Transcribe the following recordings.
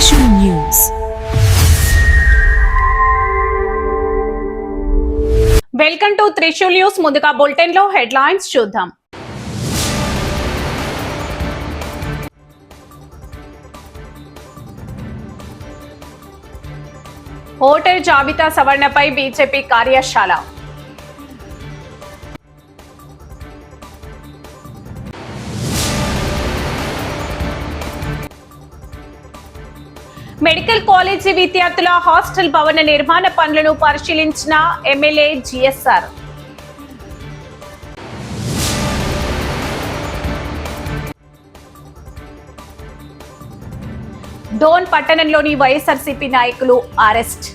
Trishul News. Welcome to Trishul news. ముందుగా bulletin లో headlines చూద్దాం. ఓటర్ జాబితా సవరణపై బీజేపీ కార్యశాల. మెడికల్ కాలేజీ విద్యార్థుల హాస్టల్ భవన నిర్మాణ పనులను పరిశీలించిన ఎమ్మెల్యే జిఎస్ఆర్. డోన్ పట్టణంలోని వైఎస్ఆర్సీపీ నాయకులు అరెస్ట్.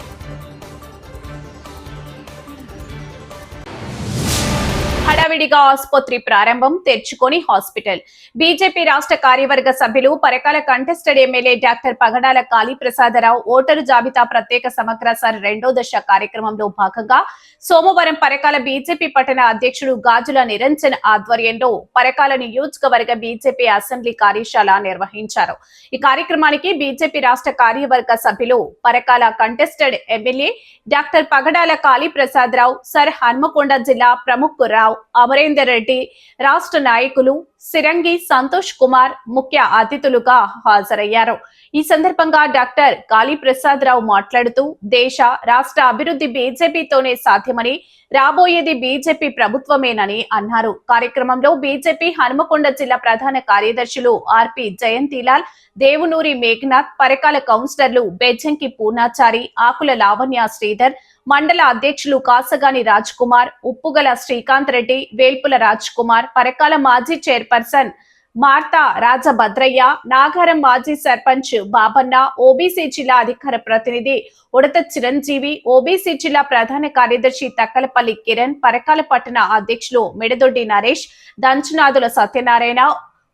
హడావిడిగా ఆసుపత్రి ప్రారంభం, తెరుచుకొని హాస్పిటల్. బీజేపీ రాష్ట్ర కార్యవర్గ సభ్యులు పరకాల కంటెస్టెడ్ ఎమ్మెల్యే డాక్టర్ పగడాల కాళీప్రసాదరావు ఓటరు జాబితా ప్రత్యేక సమగ్ర సార్ రెండో దశ కార్యక్రమంలో భాగంగా సోమవారం పరకాల బీజేపీ పట్టణ అధ్యక్షుడు గాజుల నిరంజన్ ఆధ్వర్యంలో పరకాల నియోజకవర్గ బీజేపీ అసెంబ్లీ కార్యశాల నిర్వహించారు. ఈ కార్యక్రమానికి బీజేపీ రాష్ట్ర కార్యవర్గ సభ్యులు పరకాల కంటెస్టెడ్ ఎమ్మెల్యే డాక్టర్ పగడాల కాళీప్రసాదరావు, సర్ హన్మకొండ జిల్లా ప్రముఖ్ రావు, అమరేందర్ రెడ్డి, రాష్ట్ర నాయకులు సిరంగి సంతోష్ కుమార్ ముఖ్య అతిథులుగా హాజరయ్యారు. ఈ సందర్భంగా డాక్టర్ కాళీప్రసాదరావు మాట్లాడుతూ దేశ రాష్ట్ర అభివృద్ధి బీజేపీతోనే సాధ్యమని, రాబోయేది బీజేపీ ప్రభుత్వమేనని అన్నారు. కార్యక్రమంలో బీజేపీ హనుమకొండ జిల్లా ప్రధాన కార్యదర్శులు ఆర్పి జయంతిలాల్, దేవునూరి మేఘనాథ్, పరకాల కౌన్సిలర్లు బెజ్జంకి పూర్ణాచారి, ఆకుల లావణ్య శ్రీధర్, మండల అధ్యక్షులు కాసగాని రాజ్ కుమార్, ఉప్పుగల శ్రీకాంత్ రెడ్డి, వేల్పుల రాజ్ కుమార్, పరకాల మాజీ చైర్పర్సన్ మార్తా రాజభద్రయ్య, నాగారం మాజీ సర్పంచ్ బాబన్న, ఓబీసీ జిల్లా అధికార ప్రతినిధి ఉడత చిరంజీవి, ఓబీసీ జిల్లా ప్రధాన కార్యదర్శి తక్కలపల్లి కిరణ్, పరకాల పట్టణ అధ్యక్షులు మెడదొడ్డి నరేష్, దంచునాదుల సత్యనారాయణ,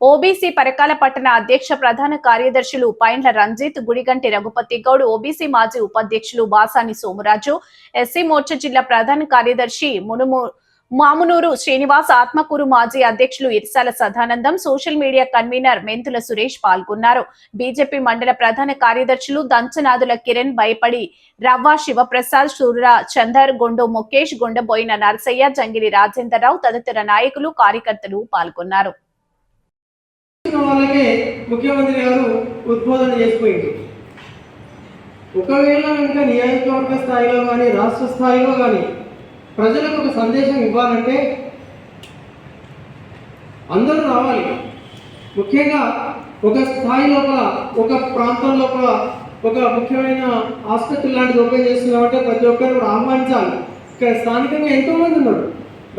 ఓబీసీ పరకాల పట్టణ అధ్యక్ష ప్రధాన కార్యదర్శులు పైండ్ల రంజిత్, గుడిగంటి రఘుపతి గౌడ్, ఓబీసీ మాజీ ఉపాధ్యక్షులు బాసాని సోమరాజు, ఎస్సీ మోర్చా జిల్లా ప్రధాన కార్యదర్శి మామునూరు శ్రీనివాస్, ఆత్మకూరు మాజీ అధ్యక్షులు ఇర్సాల సదానందం, సోషల్ మీడియా కన్వీనర్ మెంతుల సురేష్ పాల్గొన్నారు. బీజేపీ మండల ప్రధాన కార్యదర్శులు దంచనాదుల కిరణ్, భయపడి రవ్వ శివప్రసాద్, సూర్య చందర్, గొండు ముఖేష్, గొండబోయిన నరసయ్య, జంగిరి రాజేందర్రావు తదితర నాయకులు కార్యకర్తలు పాల్గొన్నారు. ముఖ్యమంత్రి గారు ఉద్బోధన చేసిపోయింది. ఒకవేళ ఇంకా నియోజకవర్గ స్థాయిలో కానీ రాష్ట్ర స్థాయిలో కానీ ప్రజలకు ఒక సందేశం ఇవ్వాలంటే అందరూ రావాలి. ముఖ్యంగా ఒక స్థాయి లోపల, ఒక ప్రాంతం లోపల ఒక ముఖ్యమైన ఆసుపత్రి లాంటిది ఓపెన్ చేస్తున్నామంటే ప్రతి ఒక్కరు కూడా ఆహ్వానించాలి. ఇక్కడ స్థానికంగా ఎంతోమంది ఉన్నారు,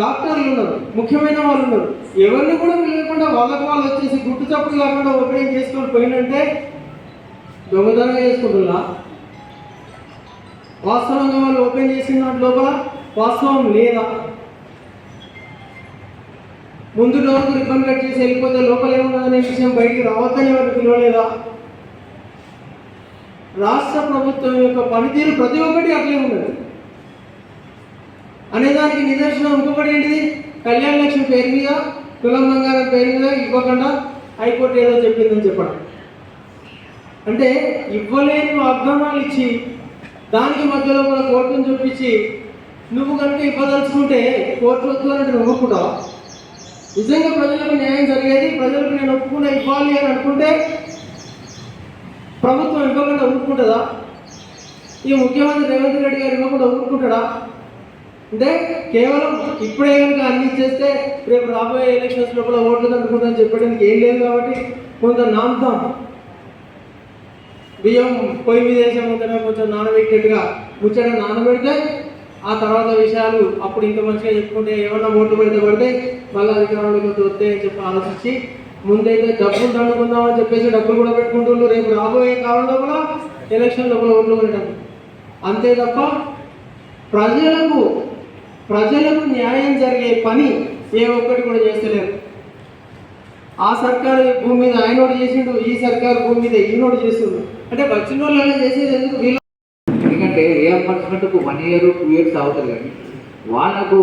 డాక్టర్లు ఉన్నారు, ముఖ్యమైన వాళ్ళు ఉన్నారు. ఎవరిని కూడా పిలవకుండా వాళ్ళకు వాళ్ళు వచ్చేసి గుట్టు చప్పుడు కాకుండా ఓపెనింగ్ చేసుకొని పోయిందంటే దొంగతనం చేసుకుంటున్నా. వాస్తవంగా వాళ్ళు ఓపెన్ చేసిన లోపల వాస్తవం లేదా? ముందు డోర్కు రిబ్బన్ కట్ చేసి వెళ్ళిపోతే లోపల ఏమున్నదనే విషయం బయటికి రావద్దని ఎవరికి పిలవలేదా? రాష్ట్ర ప్రభుత్వం యొక్క పనితీరు ప్రతి ఒక్కటి అట్లే ఉన్నది అనేదానికి నిదర్శనం ఇంకొకటి ఏంటిది? కళ్యాణ లక్ష్మి పేరు మీద, కులం బంగారం పేరు మీద ఇవ్వకుండా హైకోర్టు ఏదో చెప్పిందని చెప్పడం. అంటే ఇవ్వలేని వాగ్దానాలు ఇచ్చి దానికి మధ్యలో కూడా కోర్టును చూపించి నువ్వు కనుక ఇవ్వదలుచుకుంటే కోర్టు వద్దు అంటే నువ్వు ఒప్పుకుంటావా? నిజంగా ప్రజలకు న్యాయం జరిగేది, ప్రజలకు నేను ఒప్పుకున్నా ఇవ్వాలి అని అనుకుంటే ప్రభుత్వం ఇవ్వకుండా ఊరుకుంటుందా? ఈ ముఖ్యమంత్రి రేవంత్ రెడ్డి గారు ఇవ్వకుండా ఊరుకుంటాడా? అంటే కేవలం ఇప్పుడే కనుక అన్ని చేస్తే రేపు రాబోయే ఎలక్షన్స్ లోపల ఓట్లు అనుకుందని చెప్పడానికి ఏం లేదు. కాబట్టి కొంత నాంతాం బియ్యం పొయ్యి మీద వేసే ముందర కొంచెం నానబెట్టేట్టుగా ముచ్చట నానబెడితే ఆ తర్వాత విషయాలు అప్పుడు ఇంకా మంచిగా చెప్పుకుంటే ఏమన్నా ఓట్లు పడితే మళ్ళీ అధికారంలోకి వస్తే అని చెప్పి ఆలోచించి ముందైతే డబ్బులు దండుకుందామని చెప్పేసి డబ్బులు కూడా పెట్టుకుంటున్నారు. రేపు రాబోయే కాలంలో కూడా ఎలక్షన్ లోపల ఓట్లు కొనేటప్పుడు. అంతే తప్ప ప్రజలకు న్యాయం జరిగే పని ఏ ఒక్కటి కూడా చేస్తలేరు. ఆ సర్కారు భూమి మీద ఆయనోడు చేసిండు, ఈ సర్కారు భూమి మీద ఈయనోడు చేస్తుండు. అంటే వచ్చిన వాళ్ళు చేసేది ఎందుకు? ఎందుకంటే రియంబర్స్మెంట్కు 1 year 2 years అవుతుంది, కానీ వాళ్ళకు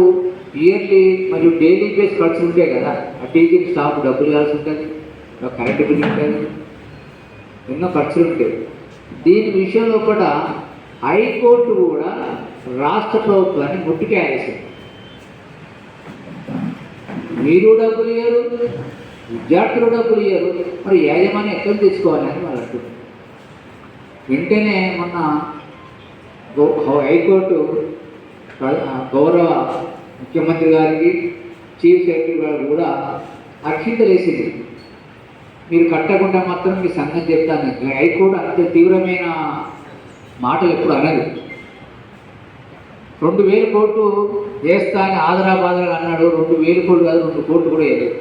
ఇయర్లీ మరియు డైలీ బేస్ ఖర్చులు ఉంటాయి కదా. ఆ టీచింగ్ స్టాఫ్ డబ్బులు ఇవ్వాల్సి ఉంటుంది, కరెంటు బిల్ ఉంటుంది, ఎన్నో ఖర్చులు ఉంటాయి. దీని విషయంలో కూడా హైకోర్టు కూడా రాష్ట్ర ప్రభుత్వాన్ని ముట్టికేయాల్సింది. మీరు డబ్బులు ఇయ్యరు, విద్యార్థులు డబ్బులు ఇయ్యరు, మరి యాజమాన్యం ఎక్కడ తెచ్చుకోవాలని వాళ్ళు అంటున్నారు. వెంటనే మొన్న హైకోర్టు గౌరవ ముఖ్యమంత్రి గారికి చీఫ్ సెక్రటరీ గారు కూడా అక్షింతలేసింది. మీరు కట్టకుండా మాత్రం మీ సంగతి చెప్తాను. హైకోర్టు అంత తీవ్రమైన మాటలు ఎప్పుడు అనదు. 2000 కోట్లు వేస్తా అని ఆదరాబాదరా అన్నాడు. 2000 కోట్లు కాదు, 2 కోట్లు కూడా వేయలేదు.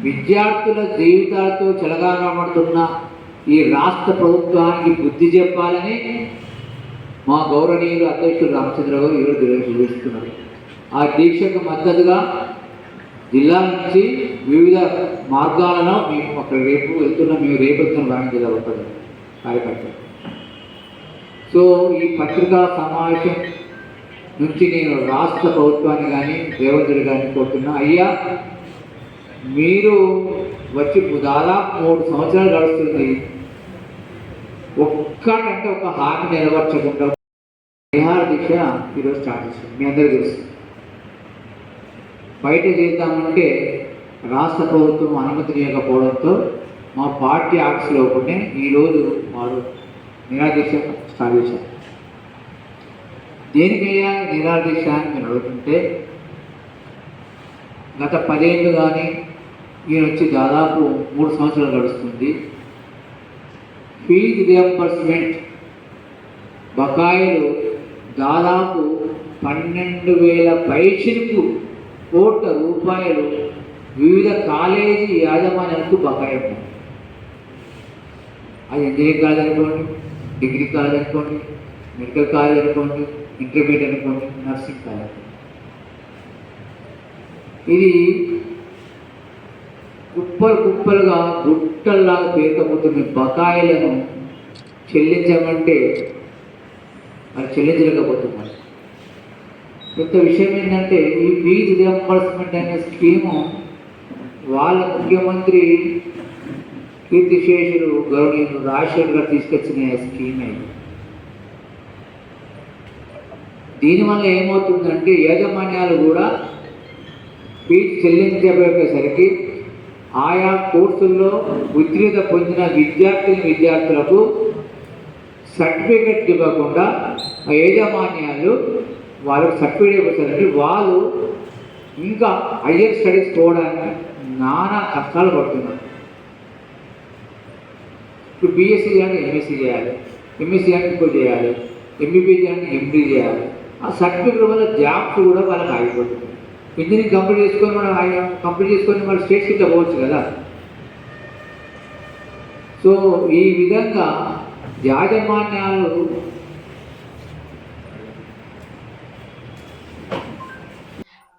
విద్యార్థుల జీవితాలతో చెలగాటమాడుతున్న ఈ రాష్ట్ర ప్రభుత్వానికి బుద్ధి చెప్పాలని మా గౌరవనీయులు అధ్యక్షుడు రామచంద్ర గారు ఈరోజు నిర్వహిస్తున్నారు. ఆ దీక్షకు మద్దతుగా జిల్లా నుంచి వివిధ మార్గాలలో మేము అక్కడ రేపు వెళ్తున్నాం. మేము రేపు వెళ్తున్నాం రాణి జిల్లా ఉంటుంది కార్యకర్తలు. సో ఈ పత్రికా సమావేశం నుంచి నేను రాష్ట్ర ప్రభుత్వాన్ని కానీ రేవంత్ రెడ్డి గారిని కోరుతున్నా, అయ్యా మీరు వచ్చి దాదాపు 3 సంవత్సరాలు గడుస్తుంది, ఒక్కటంటే ఒక హామీ నిలవర్చకుండా నిహార దీక్ష ఈరోజు స్టార్ట్ చేస్తుంది. మీ అందరికీ తెలుసు. బయట చేద్దామంటే రాష్ట్ర ప్రభుత్వం అనుమతించకపోవడంతో మా పార్టీ ఆఫీస్లో ఒకటే ఈరోజు వారు నిరాదీక్ష స్టార్ట్ చేశారు. దేనికయ్యా నిరాదీక్ష అని మీరు అడుగుతుంటే, గత 10 ఏళ్ళు కానీ ఈయన వచ్చి దాదాపు 3 సంవత్సరాలు గడుస్తుంది. ఫీజు రియంబర్స్మెంట్ బకాయిలు దాదాపు 12,000 పైచిలకు కోట్ల రూపాయలు వివిధ కాలేజీ యాజమాన్యాలకు బకాయి ఉన్నాయి. అది ఇంజనీరింగ్ కాలేజ్ అనుకోండి, డిగ్రీ కాలేజ్ అనుకోండి, మెడికల్ కాలేజ్ అనుకోండి, ఇంటర్మీడియట్ అనుకోండి, నర్సింగ్ కాలేజ్. ఇది కుప్పలుగా గుట్టల్లాగా పేరుకపోతున్న బకాయిలను చెల్లించమంటే అది చెల్లించలేకపోతున్నారు. కొత్త విషయం ఏంటంటే, ఈ ఫీజు రియంబర్స్మెంట్ అనే స్కీము వాళ్ళ ముఖ్యమంత్రి కీర్తిశేషులు గౌరవనీయులు రాజశేఖర్ గారు తీసుకొచ్చిన స్కీమ్ అయింది. దీనివల్ల ఏమవుతుందంటే, యాజమాన్యాలు కూడా ఫీజు చెల్లించబోయేసరికి ఆయా కోర్సుల్లో ఉత్తీర్ణత పొందిన విద్యార్థులకు సర్టిఫికెట్ ఇవ్వకుండా ఆ యాజమాన్యాలు వాళ్ళకి సర్టిఫికేట్ ఇవ్వడానికి వాళ్ళు ఇంకా హయ్యర్ స్టడీస్ పోవడానికి నానా కష్టాలు పడుతున్నారు. ఇప్పుడు బీఎస్సీ చేయాలి, ఎంఎస్సీ చేయాలి, ఎంఎస్సీ అంటే ఇంకో చేయాలి, ఎంబీబీ చేయాలి, ఎండీ చేయాలి. ఆ సర్టిఫికేట్ వల్ల జాబ్స్ కూడా వాళ్ళకి ఆగిపోతుంది. ఇంజనీరింగ్ కంప్లీట్ చేసుకొని మన స్టేట్ సీట్లో పోవచ్చు కదా. సో ఈ విధంగా యాజమాన్యాలు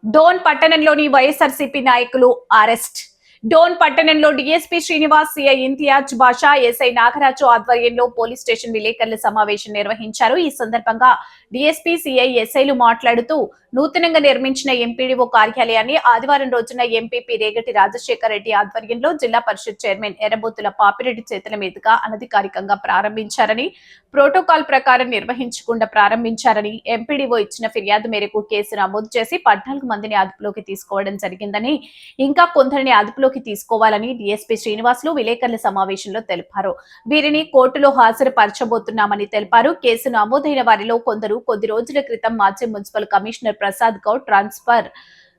డోన్ పట్టణంలోని వైఎస్ఆర్సీపీ నాయకులు అరెస్ట్. డోన్ పట్టణంలో డీఎస్పీ శ్రీనివాస్, సిఐ ఇంతియాజ్ బాషా, ఎస్ఐ నాగరాజు ఆధ్వర్యంలో పోలీస్ స్టేషన్ విలేకరుల సమావేశం నిర్వహించారు. ఈ సందర్భంగా డీఎస్పీ, సిఐ, ఎస్ఐలు మాట్లాడుతూ నూతనంగా నిర్మించిన ఎంపీడీఓ కార్యాలయాన్ని ఆదివారం రోజున ఎంపీపీ రేగటి రాజశేఖర రెడ్డి ఆధ్వర్యంలో జిల్లా పరిషత్ చైర్మన్ ఎర్రబోతుల పాపిరెడ్డి చేతుల మీదుగా అనధికారికంగా ప్రారంభించారని, ప్రోటోకాల్ ప్రకారం నిర్వహించకుండా ప్రారంభించారని, ఎంపీడీఓ ఇచ్చిన ఫిర్యాదు మేరకు కేసు నమోదు చేసి 14 మందిని అదుపులోకి తీసుకోవడం జరిగిందని, ఇంకా కొందరిని అదుపులోకి తీసుకోవాలని డీఎస్పీ శ్రీనివాసులు విలేకరుల సమావేశంలో తెలిపారు. వీరిని కోర్టులో హాజరుపరచబోతున్నామని తెలిపారు. కేసు నమోదైన వారిలో కొందరు కొద్ది రోజుల క్రితం మాజీ municipal commissioner Prasad Goud transfer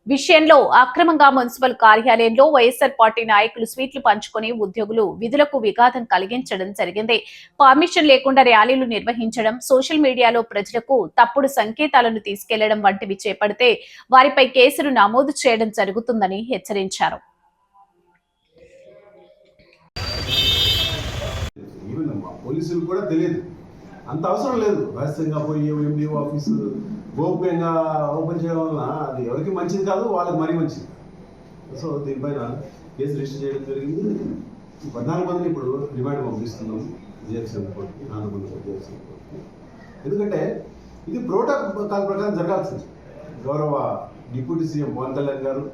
విషయంలో అక్రమంగా మున్సిపల్ కార్యాలయంలో వైఎస్ఆర్ పార్టీ నాయకులు స్వీట్లు పంచుకొని ఉద్యోగులు విధులకు విఘాతం కలిగించడం జరిగింది. పర్మిషన్ లేకుండా ర్యాలీలు నిర్వహించడం, సోషల్ మీడియాలో ప్రజలకు తప్పుడు సంకేతాలను తీసుకెళ్లడం వంటివి చేపడితే వారిపై కేసులు నమోదు చేయడం జరుగుతుందని హెచ్చరించారు. పోలీసులు కూడా తెలియదు, అంత అవసరం లేదు. రహస్యంగా పోయి ఎండిఓ ఆఫీసు గోప్యంగా ఓపెన్ చేయడం వలన అది ఎవరికి మంచిది కాదు, వాళ్ళకి మరీ మంచిది. సో దీనిపైన కేసు రిజిస్టర్ చేయడం జరిగింది. 14 మందిని ఇప్పుడు రిమాండ్ పంపిస్తున్నాం జిహెచ్ఎం కోర్టుకి, నానకొండ జిహెచ్ఎం కోర్టుకి. ఎందుకంటే ఇది ప్రోటోకాల్ ప్రకారం జరగాల్సింది. గౌరవ డిప్యూటీ సీఎం పవన్ కళ్యాణ్ గారు,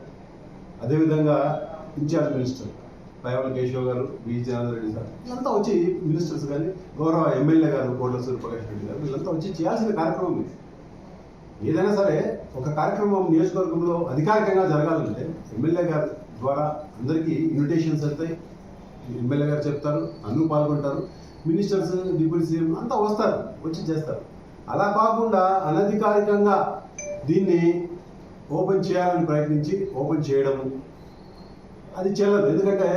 అదేవిధంగా ఇన్ఛార్జ్ మినిస్టర్ పైవల కేశవ్ గారు, వి జనార్దన్ రెడ్డి సార్ వీళ్ళంతా వచ్చి మినిస్టర్స్ కానీ గౌరవ ఎమ్మెల్యే గారు కోట్ల సూర్యప్రకాష్ రెడ్డి గారు వీళ్ళంతా వచ్చి చేయాల్సిన కార్యక్రమం ఇది. ఏదైనా సరే ఒక కార్యక్రమం నియోజకవర్గంలో అధికారికంగా జరగాలంటే ఎమ్మెల్యే గారి ద్వారా అందరికీ ఇన్విటేషన్స్ వెళ్తాయి, ఎమ్మెల్యే గారు చెప్తారు, అందరూ పాల్గొంటారు, మినిస్టర్స్, డిప్యూటీ సీఎం అంతా వస్తారు, వచ్చి చేస్తారు. అలా కాకుండా అనధికారికంగా దీన్ని ఓపెన్ చేయాలని ప్రయత్నించి ఓపెన్ చేయడము అది చెల్లదు. ఎందుకంటే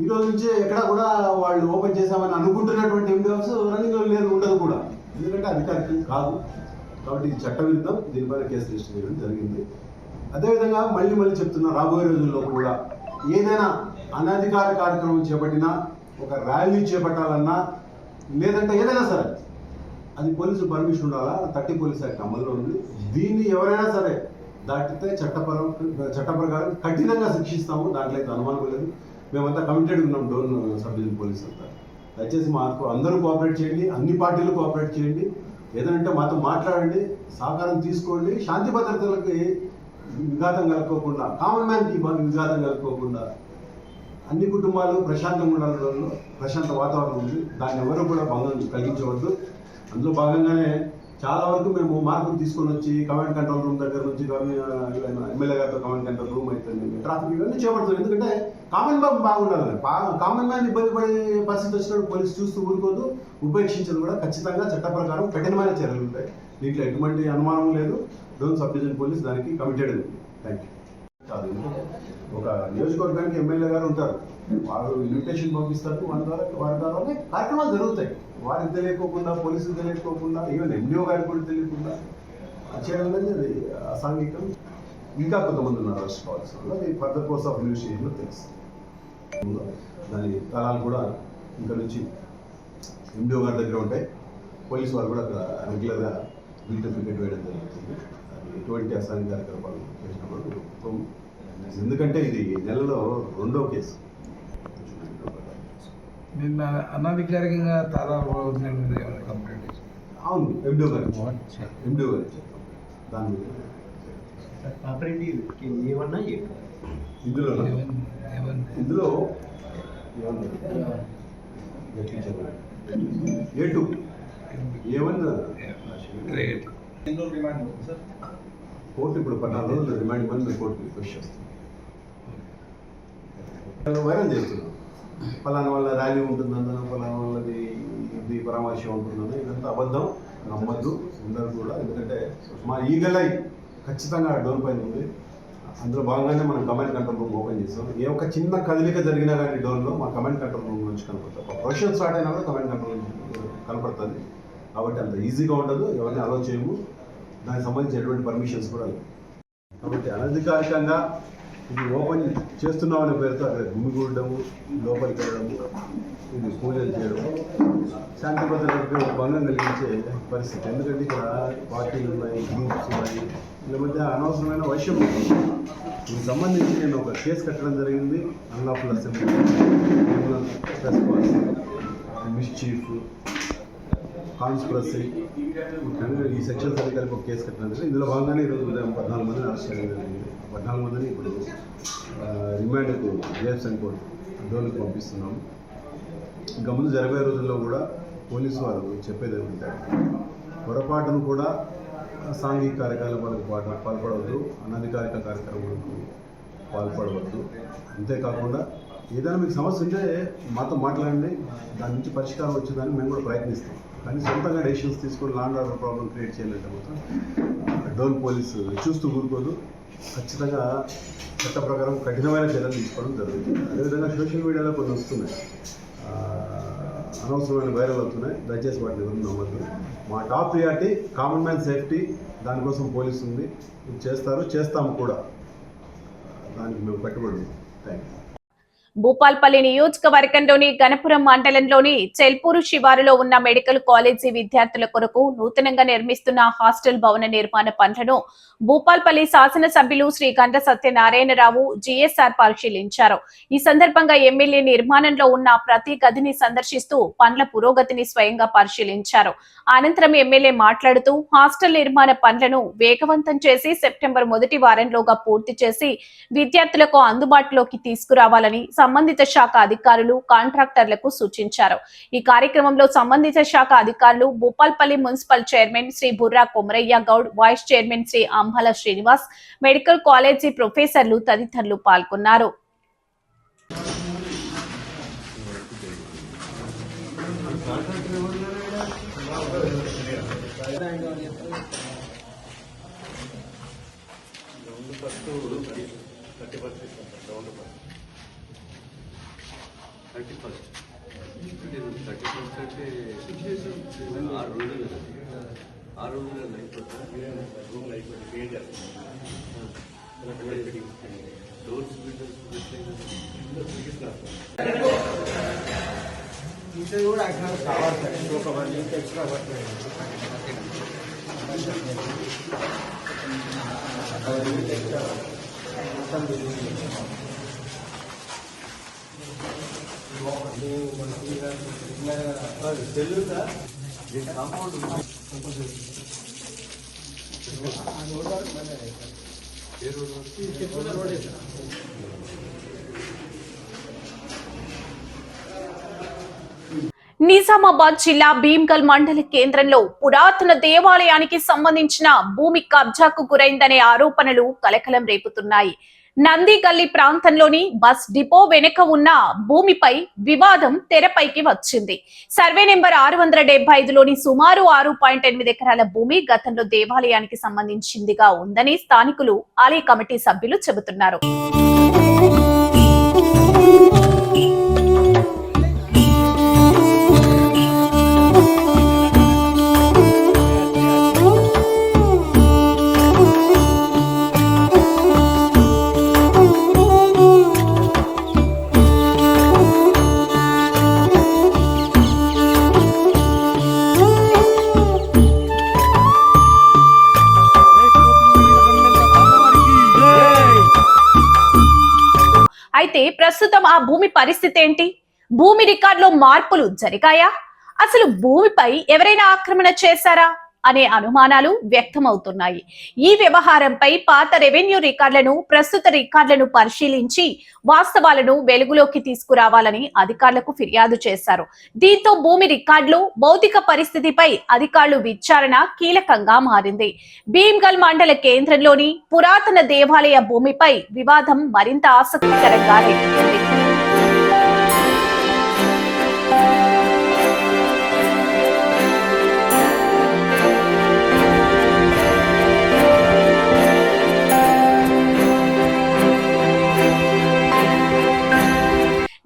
ఈ రోజు నుంచే ఎక్కడ కూడా వాళ్ళు ఓపెన్ చేశామని అనుకుంటున్నటువంటి ఎండిఎఫ్స్ రన్నింగ్లో లేదు, ఉండదు కూడా. ఎందుకంటే అధికారికం కాదు కాబట్టి ఇది చట్టవిరుద్ధం, దీనిపైన కేసు రిజిస్టర్ చేయడం జరిగింది. అదేవిధంగా మళ్ళీ చెప్తున్నా, రాబోయే రోజుల్లో కూడా ఏదైనా అనధికార కార్యక్రమం చేపట్టినా, ఒక ర్యాలీ చేపట్టాలన్నా, లేదంటే ఏదైనా సరే అది పోలీసు పర్మిషన్ ఉండాలా. 30 పోలీస్ యాక్ట్ అమల్లో ఉంది. దీన్ని ఎవరైనా సరే దాటితే చట్ట ప్రకారం కఠినంగా శిక్షిస్తాము, దాంట్లో అయితే అనుమానం లేదు. మేమంతా కమిటెడ్ ఉన్నాం, డోన్ సబ్ డివిజన్ పోలీస్ అంతా. దయచేసి మాకు అందరూ కోఆపరేట్ చేయండి, అన్ని పార్టీలు కోఆపరేట్ చేయండి, ఏదంటే మాతో మాట్లాడండి, సహకారం తీసుకోండి. శాంతి భద్రతలకి విఘాతం కలుపుకోకుండా, కామన్ మ్యాన్కి విఘాతం కలుపుకోకుండా అన్ని కుటుంబాలు ప్రశాంతంగా ఉండాలి. ప్రశాంత వాతావరణం ఉంది, దాన్ని ఎవరు కూడా భంగం కలిగించవద్దు. అందులో భాగంగానే చాలా వరకు మేము మార్పులు తీసుకొని వచ్చి కమాండ్ కంట్రోల్ రూమ్ దగ్గర నుంచి ఎమ్మెల్యే గారితో కమాండ్ కంట్రోల్ రూమ్ అయితే ట్రాఫిక్ ఇవన్నీ చేపడుతుంది. ఎందుకంటే కామన్ మ్యాన్ బాగుండాలని, కామన్ మ్యాన్ ఇబ్బంది పడే పరిస్థితి వచ్చినప్పుడు పోలీసు చూస్తూ ఊరుకోదు, ఉపేక్షించదు కూడా. ఖచ్చితంగా చట్ట ప్రకారం కఠినమైన చర్యలు ఉంటాయి, దీంట్లో ఎటువంటి అనుమానం లేదు. డోన్ సబ్ డివిజన్ పోలీస్ దానికి కమిటెడ్ ఉంది. Thank you. కాదు, ఒక నియోజకవర్గానికి ఎమ్మెల్యే గారు ఉంటారు, వారు ఇన్విటేషన్ పంపిస్తారు, వారి ద్వారానే కార్యక్రమాలు జరుగుతాయి. వారికి తెలియకోకుండా, పోలీసులు తెలియకోకుండా, ఈవెన్ ఎండిఓ గారికి కూడా తెలియకుండా చేయడం అనేది అది అసాంఘికం. ఇంకా కొంతమంది ఉన్నారు అరెస్ట్ కావాల్సిన వాళ్ళు, అది ఫర్దర్ కోర్స్ ఆఫ్ ఇన్వెస్టిగేషన్లో తెలుస్తుంది. దాని తలాలు కూడా ఇంకా నుంచి ఎండిఓ గారి దగ్గర ఉంటాయి. పోలీసు వారు కూడా అక్కడ రెగ్యులర్గా బిల్ సర్టిఫికేట్ వేయడం జరుగుతుంది. అది ఎటువంటి అసాంఘిక కార్యక్రమాలు చేసినప్పుడు, ఎందుకంటే ఇది నెలలో 2వ కేసు. నిన్న అనధికారికంగా తాళాలు కంప్లైంట్ అవును, ఎండిఓ గారు దాని మీద ఇందులో కోర్టు ఇప్పుడు 14 రోజులు రిమాండ్ ఇవ్వని మేము కోర్టుకి రిక్వెస్ట్ చేస్తాం. వైరల్ చేస్తున్నాం, ఫలానా వల్ల ర్యాలీ ఉంటుందన్న, ఫలానా వాళ్ళది ఇది పరామర్శం ఉంటుందన్న, ఇదంతా అబద్ధం, నమ్మద్దు ఉండదు కూడా. ఎందుకంటే మా ఈగలై ఖచ్చితంగా డోన్ పైన ఉంది. అందులో భాగంగానే మనం కమాండ్ కంట్రోల్ రూమ్ ఓపెన్ చేస్తాం. ఏ ఒక్క చిన్న కదలిక జరిగినా కానీ డోన్లో మా కమాండ్ కంట్రోల్ రూమ్ నుంచి కనపడుతుంది. ఒక ప్రొఫెషన్ స్టార్ట్ అయినా కూడా కమాండ్ కంట్రోల్ రూమ్ కనపడుతుంది. కాబట్టి అంత ఈజీగా ఉండదు, ఎవరిని అలో చేయము, దానికి సంబంధించి ఎటువంటి పర్మిషన్స్ కూడా లేవు. కాబట్టి అనధికారికంగా ఇది ఓపెన్ చేస్తున్నామనే పేరుతో అక్కడ గుమిగూడము, లోపలికి వెళ్ళడము, ఇది పూజలు చేయడము శాంతి భద్రతలకు భంగం కలిగించే పరిస్థితి. ఎందుకంటే ఇక్కడ పార్టీలు ఉన్నాయి, గ్రూప్స్ ఉన్నాయి, వీళ్ళ మధ్య అనవసరమైన వైషమ్యం ఉంది. దీనికి సంబంధించి నేను ఒక కేసు కట్టడం జరిగింది. అన్లాఫుల్ అసెంబ్లీ, మిస్చీఫ్, కాన్స్పిరసీ, ఈ సెక్షన్స్ అన్ని కలిపి ఒక కేసు కట్టడం జరిగింది. ఇందులో భాగంగానే ఈరోజు ఉదయం 14 మందిని అరెస్ట్ చేయడం జరిగింది. 14 మందిని ఇప్పుడు రిమాండ్కు జేఎఫ్ఎన్ కోర్టు డోన్కి పంపిస్తున్నాము. ఇంకా ముందు జరగబోయే రోజుల్లో కూడా పోలీసు వారు చెప్పేది ఏమంటే, పొరపాటును కూడా సాంఘిక కార్యకలాపాలకు పాల్పడవద్దు, అనధికారిక కార్యక్రమాలకు పాల్పడవద్దు. అంతేకాకుండా ఏదైనా మీకు సమస్య ఉంటే మాతో మాట్లాడండి, దాని నుంచి పరిష్కారం వచ్చేదాన్ని మేము కూడా ప్రయత్నిస్తాం. కానీ సొంతంగా డెసిషన్స్ తీసుకొని లాండ్ ఆర్డర్ ప్రాబ్లం క్రియేట్ చేయాలంటే మాత్రం డోన్ పోలీసు చూస్తూ ఊరుకోదు. ఖచ్చితంగా చట్ట ప్రకారం కఠినమైన చర్యలు తీసుకోవడం జరుగుతుంది. అదేవిధంగా సోషల్ మీడియాలో కొన్ని వస్తున్నాయి, అనవసరమైన వైరల్ అవుతున్నాయి. దయచేసి వాటిని ఎవరు నమ్మద్దు. మా top priority common man safety, దానికోసం పోలీసు ఉంది, చేస్తాము కూడా, దానికి మేము కట్టుబడి ఉన్నాం. Thank you. భూపాల్పల్లి నియోజకవర్గంలోని గణపురం మండలంలోని చెల్పూరు శివారులో ఉన్న మెడికల్ కాలేజీ విద్యార్థుల కొరకు నూతనంగా నిర్మిస్తున్న హాస్టల్ భవన నిర్మాణ పనులను భూపాల్పల్లి శాసనసభ్యులు శ్రీ గండ్ర సత్యనారాయణరావు జిఎస్ఆర్ పరిశీలించారు. ఈ సందర్భంగా ఎమ్మెల్యే నిర్మాణంలో ఉన్న ప్రతి గదిని సందర్శిస్తూ పనుల పురోగతిని స్వయంగా పరిశీలించారు. అనంతరం ఎమ్మెల్యే మాట్లాడుతూ హాస్టల్ నిర్మాణ పనులను వేగవంతం చేసి సెప్టెంబర్ మొదటి వారంలోగా పూర్తి చేసి విద్యార్థులకు అందుబాటులోకి తీసుకురావాలని సంబంధిత శాఖ అధికారులు కాంట్రాక్టర్లకు సూచించారు. ఈ కార్యక్రమంలో సంబంధిత శాఖ అధికారులు Bhupalpally municipal chairman Shri Burra Komaraiah Goud, vice chairman Shri Ambala Srinivas, medical college ప్రొఫెసర్లు తదితరులు పాల్గొన్నారు. నిజామాబాద్ జిల్లా భీమ్గల్ మండల కేంద్రంలో పురాతన దేవాలయానికి సంబంధించిన భూమి కబ్జాకు గురైందనే ఆరోపణలు కలకలం రేపుతున్నాయి. నందిగల్లి ప్రాంతంలోని బస్ డిపో వెనుక ఉన్న భూమిపై వివాదం తెరపైకి వచ్చింది. సర్వే నెంబర్ 675లోని సుమారు 6.8 ఎకరాల భూమి గతంలో దేవాలయానికి సంబంధించిందిగా ఉందని స్థానికులు, ఆలయ కమిటీ సభ్యులు చెబుతున్నారు. అయితే ప్రస్తుతం ఆ భూమి పరిస్థితి ఏంటి? భూమి రికార్డులో మార్పులు జరిగాయా? అసలు భూమిపై ఎవరైనా ఆక్రమణ చేశారా అనే అనుమానాలు వ్యక్తమవుతున్నాయి. ఈ వ్యవహారంపై పాత రెవెన్యూ రికార్డులను, ప్రస్తుత రికార్డులను పరిశీలించి వాస్తవాలను వెలుగులోకి తీసుకురావాలని అధికారులకు ఫిర్యాదు చేశారు. దీంతో భూమి రికార్డులు, భౌతిక పరిస్థితిపై అధికారులు విచారణ కీలకంగా మారింది. భీమ్గల్ మండల కేంద్రంలోని పురాతన దేవాలయ భూమిపై వివాదం మరింత ఆసక్తికరంగా రేపుతుంది.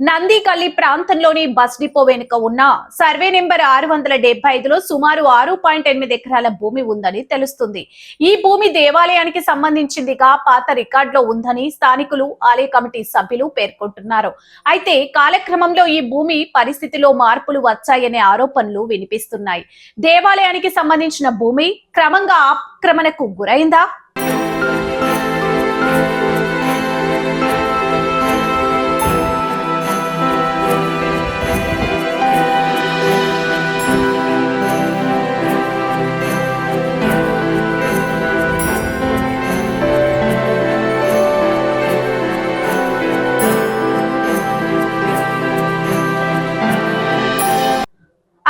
నందిగల్లి ప్రాంతంలోని బస్ డిపో వెనుక ఉన్న సర్వే నెంబర్ 675లో సుమారు 6.8 ఎకరాల భూమి ఉందని తెలుస్తుంది. ఈ భూమి దేవాలయానికి సంబంధించిందిగా పాత రికార్డులో ఉందని స్థానికులు, ఆలయ కమిటీ సభ్యులు పేర్కొంటున్నారు. అయితే కాలక్రమంలో ఈ భూమి పరిస్థితిలో మార్పులు వచ్చాయనే ఆరోపణలు వినిపిస్తున్నాయి. దేవాలయానికి సంబంధించిన భూమి క్రమంగా ఆక్రమణకు గురైందా?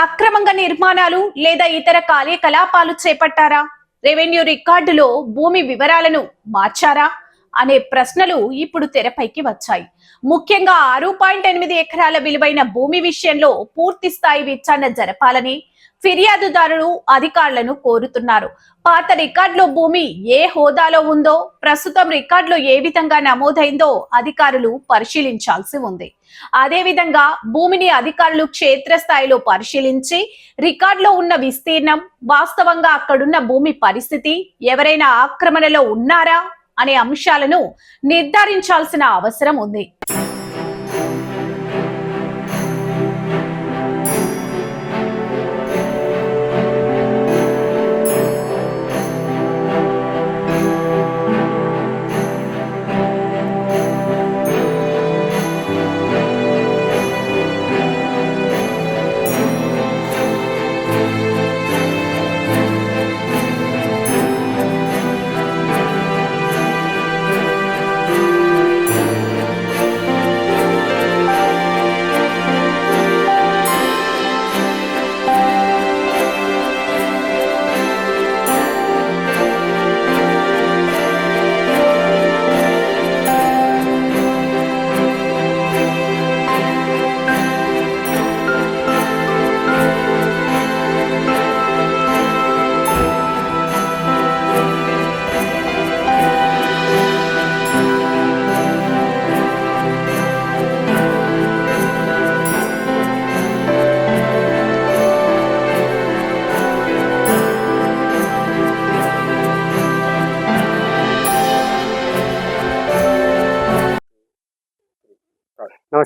అక్రమంగా నిర్మాణాలు లేదా ఇతర కార్యకలాపాలు చేపట్టారా? రెవెన్యూ రికార్డులో భూమి వివరాలను మార్చారా అనే ప్రశ్నలు ఇప్పుడు తెరపైకి వచ్చాయి. ముఖ్యంగా 6.8 ఎకరాల విలువైన భూమి విషయంలో పూర్తి స్థాయి విచారణ జరపాలని ఫిర్యాదుదారులు అధికారులను కోరుతున్నారు. పాత రికార్డులో భూమి ఏ హోదాలో ఉందో, ప్రస్తుతం రికార్డులో ఏ విధంగా నమోదైందో అధికారులు పరిశీలించాల్సి ఉంది. అదేవిధంగా భూమిని అధికారులు క్షేత్రస్థాయిలో పరిశీలించి రికార్డులో ఉన్న విస్తీర్ణం, వాస్తవంగా అక్కడున్న భూమి పరిస్థితి, ఎవరైనా ఆక్రమణలో ఉన్నారా అనే అంశాలను నిర్ధారించాల్సిన అవసరం ఉంది.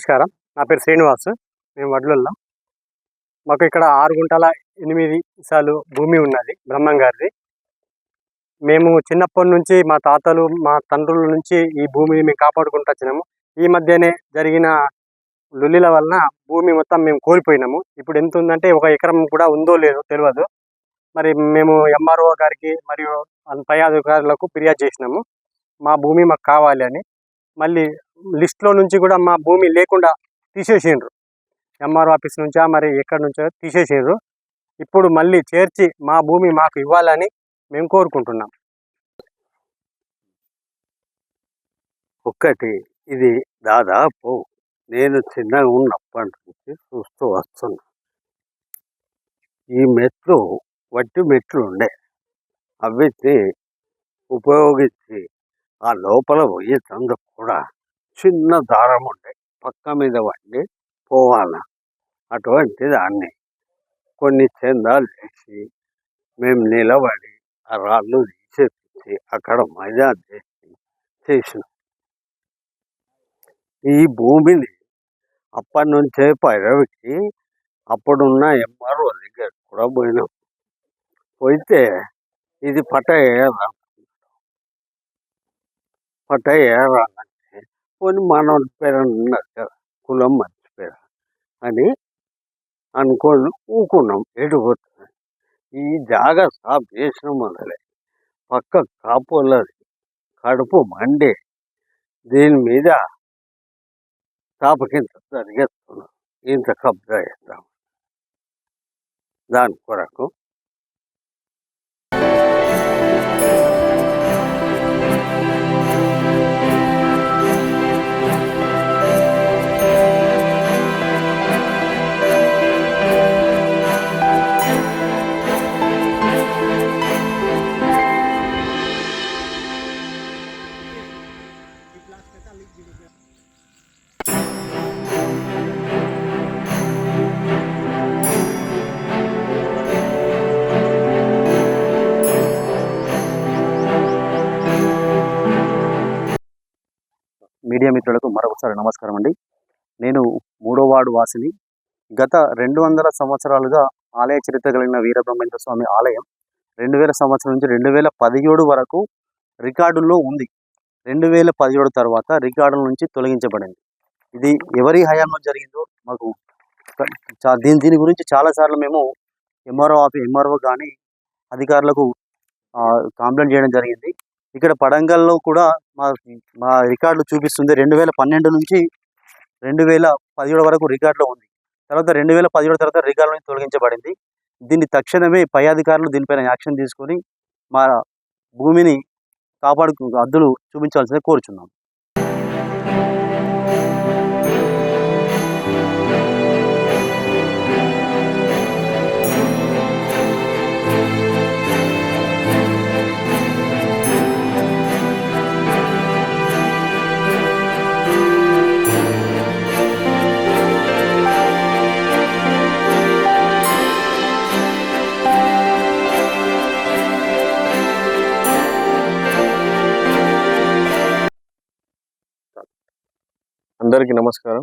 నమస్కారం, నా పేరు శ్రీనివాస్. మేము వడ్లల్లో. మాకు ఇక్కడ 6 గుంటల 8 ఇసాలు భూమి ఉన్నది, బ్రహ్మం గారిది. మేము చిన్నప్పటి నుంచి మా తాతలు మా తండ్రుల నుంచి ఈ భూమిని మేము కాపాడుకుంటూ వచ్చినాము. ఈ మధ్యనే జరిగిన లొల్లిల వలన భూమి మొత్తం మేము కోల్పోయినాము. ఇప్పుడు ఎంత ఉందంటే 1 ఎకరం కూడా ఉందో లేదో తెలియదు. మరి మేము ఎంఆర్ఓ గారికి మరియు పై అధికారులకు ఫిర్యాదు చేసినాము, మా భూమి మాకు కావాలి అని. మళ్ళీ లిస్ట్లో నుంచి కూడా మా భూమి లేకుండా తీసేసిండ్రు. ఎంఆర్ఓ ఆఫీస్ నుంచా మరి ఎక్కడి నుంచో తీసేసిండ్రు. ఇప్పుడు మళ్ళీ చేర్చి మా భూమి మాకు ఇవ్వాలని మేము కోరుకుంటున్నాం. ఒకటి ఇది దాదాపు నేను చిన్నగా ఉన్నప్పటి నుంచి చూస్తూ వస్తున్నా. ఈ మెట్లు వట్టి మెట్లు ఉండే, అవిటిని ఉపయోగించి ఆ లోపల పోయేటందుకు కూడా చిన్న దారం ఉండే, పక్క మీద వండి పోవాల. అటువంటి దాన్ని కొన్ని చందాలు వేసి మేము నిలబడి ఆ రాళ్ళు తీసేపించి అక్కడ మైదానం చేసినాం. ఈ భూమిని అప్పటి నుంచే పైరవికి అప్పుడున్న ఎంఆర్ఓ దగ్గర కూడా పోయినాం. పోయితే ఇది పట్ట ఏరాలంటే కొన్ని మన పేరు ఉన్నారు కదా, కులం మర్చిపోయారు అని అనుకొని ఊకున్నాం. ఎడిపోతుంది ఈ జాగా సాఫ్ చేసిన మొదలే పక్క కాపులది కడుపు మండే దీని మీద తాపకింత జరిగేస్తున్నాం. ఇంత కబ్జా చేద్దాం దాని కొరకు. మీడియా మిత్రులకు మరొకసారి నమస్కారం అండి. నేను 3వ వార్డు వాసిని. గత 200 సంవత్సరాలుగా ఆలయ చరిత్ర కలిగిన వీరబ్రహ్మేంద్ర స్వామి ఆలయం 2000 సంవత్సరం నుంచి 2017 వరకు రికార్డుల్లో ఉంది. 2017 తర్వాత రికార్డుల నుంచి తొలగించబడింది. ఇది ఎవరి హయాంలో జరిగిందో మాకు దీని గురించి చాలాసార్లు మేము ఎంఆర్ఓ కానీ అధికారులకు కంప్లైంట్ చేయడం జరిగింది. ఇక్కడ పడంగల్లో కూడా మా రికార్డులు చూపిస్తుంది 2012 నుంచి 2017 వరకు రికార్డులో ఉంది. తర్వాత 2017 తర్వాత రికార్డుల నుంచి తొలగించబడింది. దీన్ని తక్షణమే పై అధికారులు దీనిపైన యాక్షన్ తీసుకొని మా భూమిని హద్దులు చూపించాల్సిందే కోరుచున్నాం. అందరికీ నమస్కారం.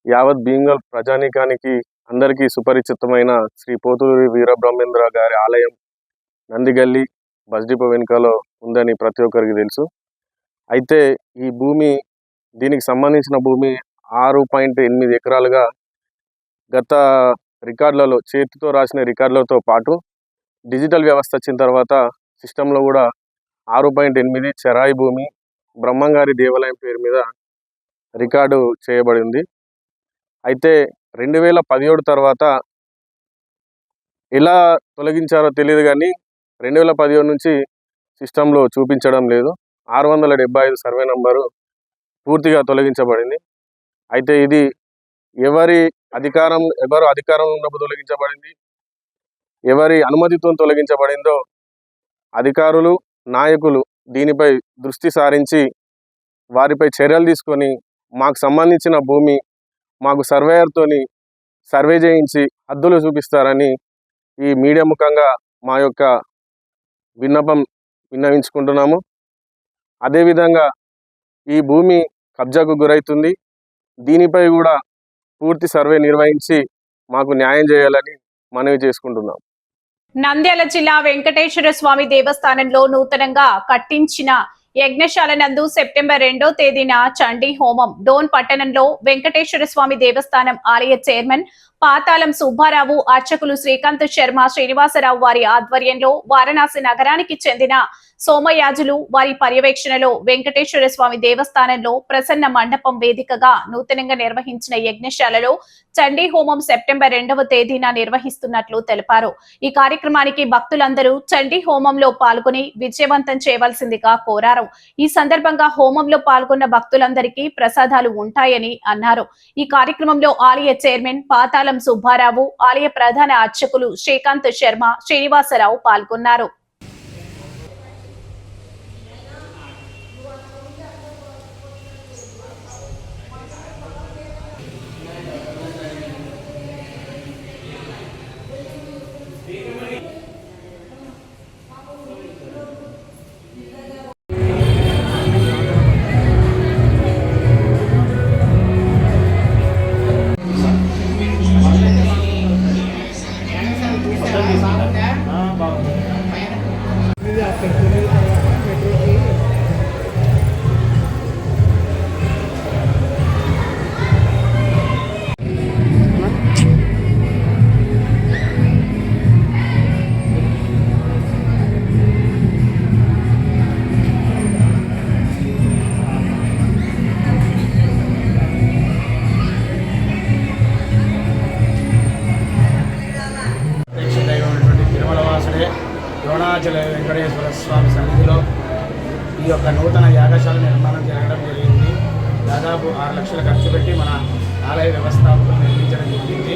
యావత్ భీంగల్ ప్రజానీకానికి అందరికీ సుపరిచితమైన శ్రీ పోతులూరి వీరబ్రహ్మేంద్ర గారి ఆలయం నందిగల్లి బస్ డిపో వెనుకలో ఉందని ప్రతి ఒక్కరికి తెలుసు. అయితే ఈ భూమి, దీనికి సంబంధించిన భూమి 6.8 ఎకరాలుగా గత రికార్డులలో చేతితో రాసిన రికార్డులతో పాటు డిజిటల్ వ్యవస్థ వచ్చిన తర్వాత సిస్టంలో కూడా 6.8 చెరాయి భూమి బ్రహ్మంగారి దేవాలయం పేరు మీద రికార్డు చేయబడింది. అయితే 2017 తర్వాత ఎలా తొలగించారో తెలియదు కానీ 2017 నుంచి సిస్టంలో చూపించడం లేదు. 675 సర్వే నంబరు పూర్తిగా తొలగించబడింది. అయితే ఇది ఎవరు అధికారంలో ఉన్నప్పుడు తొలగించబడింది, ఎవరి అనుమతితో తొలగించబడిందో అధికారులు నాయకులు దీనిపై దృష్టి సారించి వారిపై చర్యలు తీసుకొని మాకు సంబంధించిన భూమి మాకు సర్వేయర్తోని సర్వే చేయించి హద్దులు చూపిస్తారని ఈ మీడియా ముఖంగా మా యొక్క విన్నవించుకుంటున్నాము. అదేవిధంగా ఈ భూమి కబ్జాకు గురవుతుంది. దీనిపై కూడా పూర్తి సర్వే నిర్వహించి మాకు న్యాయం చేయాలని మనవి చేసుకుంటున్నాం. నంద్యాల జిల్లా వెంకటేశ్వర స్వామి దేవస్థానంలో నూతనంగా కట్టించిన యజ్ఞశాల నందు సెప్టెంబర్ 2వ తేదీన చండీ హోమం డోన్ పట్టణంలో వెంకటేశ్వర స్వామి దేవస్థానం ఆలయ చైర్మన్ పాతాళం సుబ్బారావు, అర్చకులు శ్రీకాంత్ శర్మ, శ్రీనివాసరావు వారి ఆధ్వర్యంలో వారణాసి నగరానికి చెందిన సోమయాజులు వారి పర్యవేక్షణలో వెంకటేశ్వర స్వామి దేవస్థానంలో ప్రసన్న మండపం వేదికగా నూతనంగా నిర్వహించిన యజ్ఞశాలలో చండీ హోమం సెప్టెంబర్ 2వ తేదీన నిర్వహిస్తున్నట్లు తెలిపారు. ఈ కార్యక్రమానికి భక్తులందరూ చండీ హోమంలో పాల్గొని విజయవంతం చేయవలసిందిగా కోరారు. ఈ సందర్భంగా హోమంలో పాల్గొన్న భక్తులందరికీ ప్రసాదాలు ఉంటాయని అన్నారు. ఈ కార్యక్రమంలో ఆలయ చైర్మన్ పాతాళం సుబ్బారావు, ఆలయ ప్రధాన అర్చకులు శ్రీకాంత్ శర్మ, శ్రీనివాసరావు పాల్గొన్నారు. ద్రోణాచల వెంకటేశ్వర స్వామి సన్నిధిలో ఈ యొక్క నూతన యాగశాల నిర్మాణం జరగడం జరిగింది. దాదాపు 6 లక్షలు ఖర్చు పెట్టి మన ఆలయ వ్యవస్థాపకులు నిర్మించడం జరిగింది.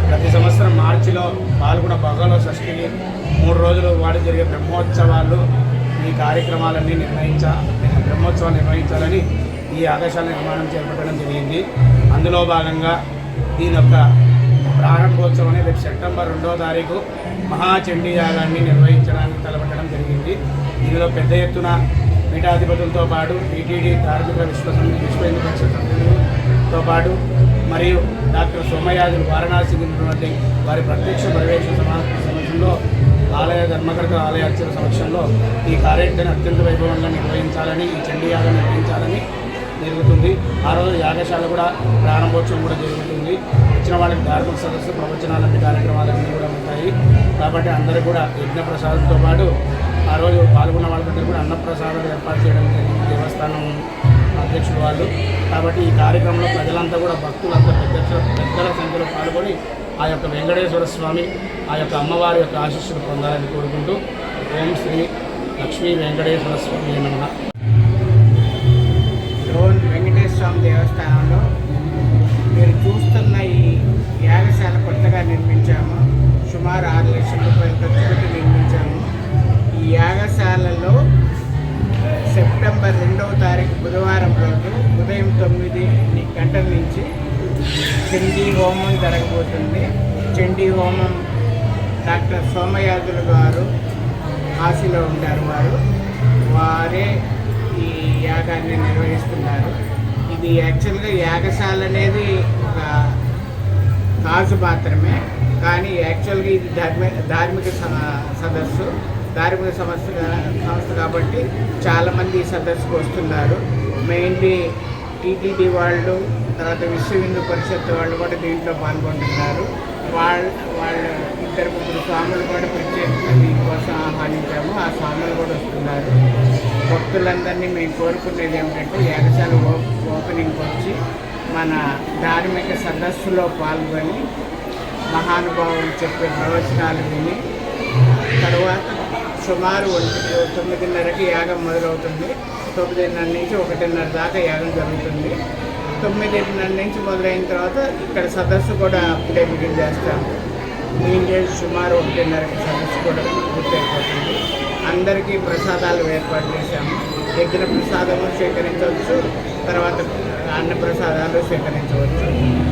ప్రతి సంవత్సరం మార్చిలో పాల్గొన భగవల షష్ఠిని 3 రోజుల పాటు జరిగే బ్రహ్మోత్సవాలు ఈ కార్యక్రమాలన్నీ బ్రహ్మోత్సవాలు నిర్వహించాలని ఈ యాగశాల నిర్మాణం చేపట్టడం జరిగింది. అందులో భాగంగా దీని యొక్క ప్రారంభోత్సవం రేపు సెప్టెంబర్ 2వ తారీఖు మహాచండీ యాగాన్ని నిర్వహించడానికి తలపెట్టడం జరిగింది. ఇందులో పెద్ద ఎత్తున పీఠాధిపతులతో పాటు టీటీడీ ధార్మిక విశ్వ హిందూ పరిషత్ సభ్యులతో పాటు మరియు డాక్టర్ సోమయాజులు వారణాసి ఉన్నటువంటి వారి ప్రత్యక్ష పర్యవేక్షణ సమక్షంలో ఆలయ ధర్మకర్త ఆలయ అర్చకుల సమక్షంలో ఈ కార్యక్రమాన్ని అత్యంత వైభవంగా నిర్వహించాలని, ఈ చండీ యాగం నిర్వహించాలని జరుగుతుంది. ఆ రోజు యాగశాల కూడా ప్రారంభోత్సవం కూడా జరుగుతుంది. వచ్చిన వాళ్ళకి ధార్మిక సదస్సు, ప్రవచనాలు లాంటి కార్యక్రమాలన్నీ కూడా ఉంటాయి. కాబట్టి అందరూ కూడా యజ్ఞ ప్రసాదంతో పాటు ఆ రోజు పాల్గొన్న వాళ్ళకందరూ కూడా అన్నప్రసాదాలు ఏర్పాటు చేయడం జరిగింది దేవస్థానం అధ్యక్షుడు వాళ్ళు. కాబట్టి ఈ కార్యక్రమంలో ప్రజలంతా కూడా భక్తులంతా పెద్దల సంఖ్యలో పాల్గొని ఆ యొక్క వెంకటేశ్వర స్వామి, ఆ యొక్క అమ్మవారి యొక్క ఆశీస్సులు పొందాలని కోరుకుంటూ ఓం శ్రీ లక్ష్మీ వెంకటేశ్వర స్వామి నమః. వెంకటేశ్వర స్వామి దేవస్థానంలో మీరు చూస్తున్న ఈ యాగశాల కొత్తగా నిర్మించాము. సుమారు 6 లక్షల రూపాయలు ఖర్చు పెట్టి నిర్మించాము. ఈ యాగశాలలో సెప్టెంబర్ 2వ తారీఖు బుధవారం రోజు ఉదయం 9 గంటల నుంచి చండీ హోమం జరగబోతుంది. చండీ హోమం డాక్టర్ సోమయాజులు గారు కాశీలో ఉంటారు. వారే ఈ యాగాన్ని నిర్వహిస్తున్నారు. ఇది యాక్చువల్గా యాగశాల అనేది ఒక కాజు మాత్రమే, కానీ యాక్చువల్గా ఇది ధార్మిక సదస్సు, ధార్మిక సంస్థ కాబట్టి చాలామంది ఈ సదస్సుకు వస్తున్నారు. మెయిన్లీ టీటీడీ వాళ్ళు, తర్వాత విశ్వ హిందూ పరిషత్ వాళ్ళు కూడా దీంట్లో పాల్గొంటున్నారు. వాళ్ళ 2-3 స్వాములు కూడా ప్రత్యేకంగా దీనికోసం ఆహ్వానించాము. ఆ స్వాములు కూడా వస్తున్నారు. భక్తులందరినీ మేము కోరుకునేది ఏమిటంటే యాగశాల ఓపెనింగ్కి వచ్చి మన ధార్మిక సదస్సులో పాల్గొని మహానుభావులు చెప్పే ప్రవచనాలు విని తర్వాత సుమారు 9:30కి యాగం మొదలవుతుంది. 9:30 నుంచి 1:30 దాకా యాగం జరుగుతుంది. 9:30 నుంచి మొదలైన తర్వాత ఇక్కడ సదస్సు కూడా అప్పుడే బిగిన్ చేస్తాము. బిగిన్ చేసి సుమారు 1:30కి సదస్సు కూడా పూర్తయిపోతుంది. అందరికీ ప్రసాదాలు ఏర్పాటు చేశాము. యజ్ఞ ప్రసాదము స్వీకరించవచ్చు, తర్వాత అన్న ప్రసాదాలు స్వీకరించవచ్చు.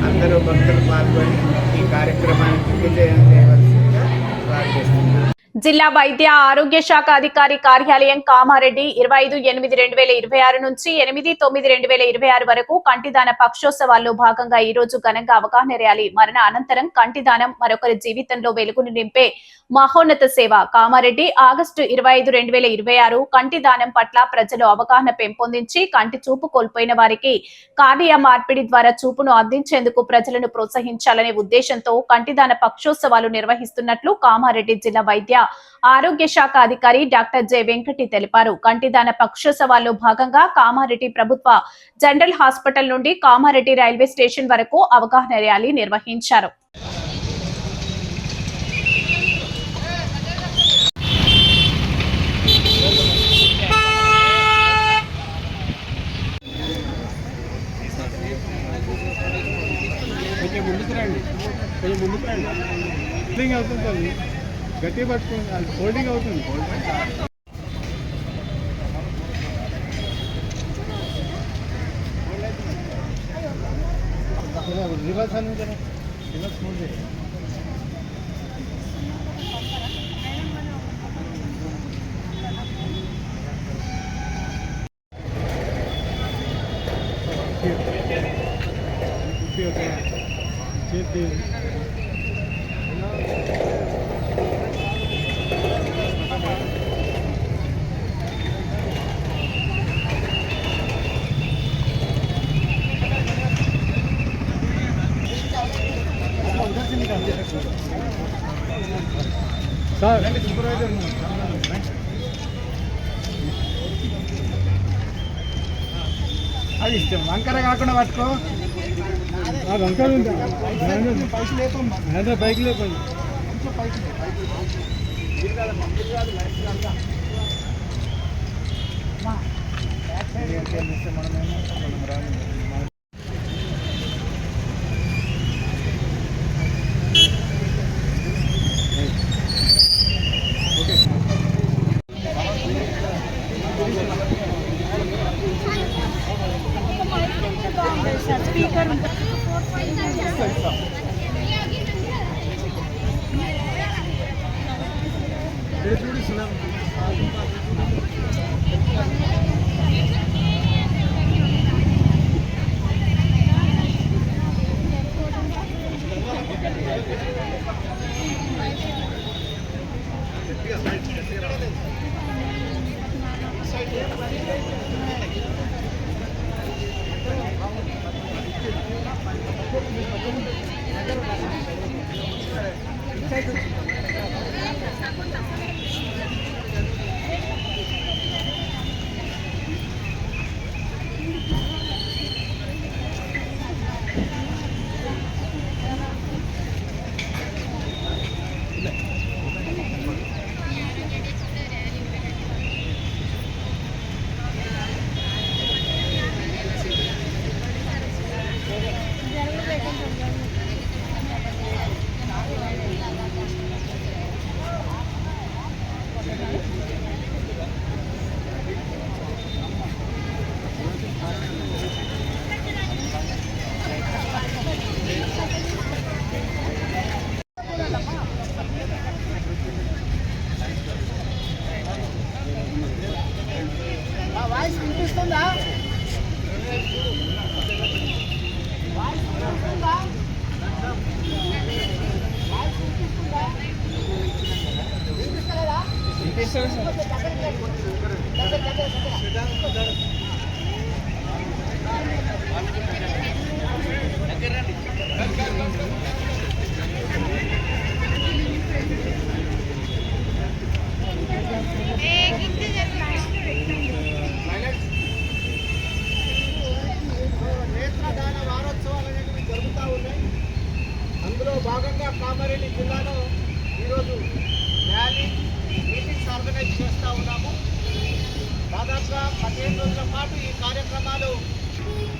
అందరూ భక్తులు పాల్గొని ఈ కార్యక్రమానికి విజయం చేయవలసిందిగా ప్రార్థిస్తున్నాను. జిల్లా వైద్య ఆరోగ్య శాఖ అధికారి కార్యాలయం కామారెడ్డి 25/8/2026 నుంచి 8/9/2026 వరకు కంటిదాన పక్షోత్సవాల్లో భాగంగా ఈ రోజు ఘనంగా అవగాహన ర్యాలీ, మరణ అనంతరం కంటిదానం మరొకరి జీవితంలో వెలుగును నింపే మహోన్నత సేవ. కామారెడ్డి ఆగస్టు 25/2026 కంటిదానం పట్ల ప్రజలు అవగాహన పెంపొందించి కంటి చూపు కోల్పోయిన వారికి కార్నియా మార్పిడి ద్వారా చూపును అందించేందుకు ప్రజలను ప్రోత్సహించాలనే ఉద్దేశంతో కంటిదాన పక్షోత్సవాలు నిర్వహిస్తున్నట్లు కామారెడ్డి జిల్లా వైద్య ఆరోగ్య శాఖ అధికారి డాక్టర్ జె వెంకటి తెలిపారు. కంటిదాన పక్షోత్సవాల్లో భాగంగా కామారెడ్డి ప్రభుత్వ జనరల్ హాస్పిటల్ నుండి కామారెడ్డి రైల్వే స్టేషన్ వరకు అవగాహన ర్యాలీ నిర్వహించారు. గట్టి పట్టుకోండి, హోల్డింగ్ అవుతుంది. రివర్స్ అని రివర్స్ మూవ్ చేయండి. చేతి సార్ సూపర్వైజర్ అది ఇష్టం. వంకర కాకుండా పట్టుకో, వంకర పైకి లేపండి, పైకి లేపండి. నేత్రదాన వారోత్సవాలు అనేవి జరుగుతూ ఉన్నాయి. అందులో భాగంగా కామారెడ్డి జిల్లాలో ఈరోజు ర్యాలీ మీటింగ్స్ ఆర్గనైజ్ చేస్తూ ఉన్నాము. దాదాపుగా 15 రోజుల పాటు ఈ కార్యక్రమాలు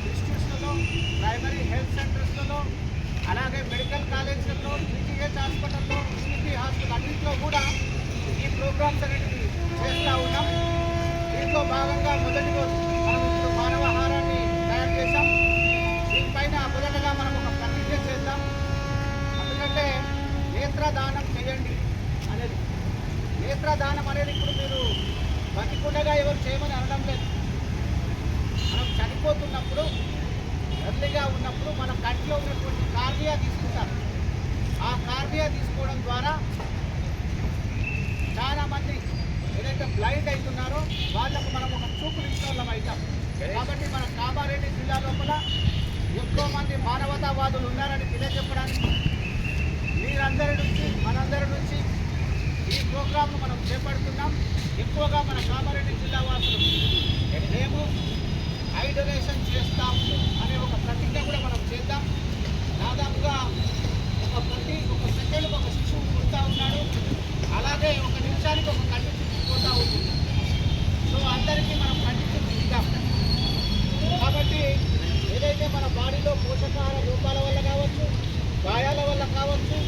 ఇన్స్టిట్యూట్స్లలో, ప్రైమరీ హెల్త్ సెంటర్స్లలో, అలాగే మెడికల్ కాలేజీలలో, పీజీహెచ్ హాస్పిటల్లో, సిటీ హాస్పిటల్ అన్నింటిలో కూడా ఈ ప్రోగ్రామ్స్ అనేవి చేస్తూ ఉన్నాం. దీంట్లో భాగంగా మొదటి రోజు మనం ఇప్పుడు మానవాహారాన్ని తయారు చేశాం. దీనిపైన మొదటగా మనం ఒక ప్రతిజ్ఞ చేద్దాం. ఎందుకంటే నేత్రదానం చేయండి అనేది నేత్రదానం అనేది ఇప్పుడు మీరు బతికుండగా ఎవరు చేయమని అనడం లేదు. మనం చనిపోతున్నప్పుడు ఎర్లీగా ఉన్నప్పుడు మన కంటిలో ఉన్నటువంటి కార్నియా తీసుకుంటారు. ఆ కార్నియా తీసుకోవడం ద్వారా చాలామంది ఏదైతే బ్లైండ్ అవుతున్నారో వాళ్ళకు మనం ఒక చూపు ఇచ్చిన వాళ్ళం అవుతాం. కాబట్టి మన కామారెడ్డి జిల్లా లోపల ఎక్కువ మంది మానవతావాదులు ఉన్నారని తెలియజెప్పడానికి మీరందరి నుంచి మనందరి నుంచి ఈ ప్రోగ్రాంను మనం చేపడుతున్నాం. ఎక్కువగా మన కామారెడ్డి జిల్లా వాసులు మేము ఐ డొనేషన్ చేస్తాం అనే ఒక ప్రతిజ్ఞ కూడా మనం చేద్దాం. దాదాపుగా ఒక సెకండ్కి ఒక శిశువు పుడతా ఉన్నాడు, అలాగే ఒక నిమిషానికి ఒక కంటి చూపిపోతూ ఉంటుంది. సో అందరికీ మనం కంటి చూపిద్దాం. కాబట్టి ఏదైతే మన బాడీలో పోషకాహార లోపాల వల్ల కావచ్చు, గాయాల వల్ల కావచ్చు,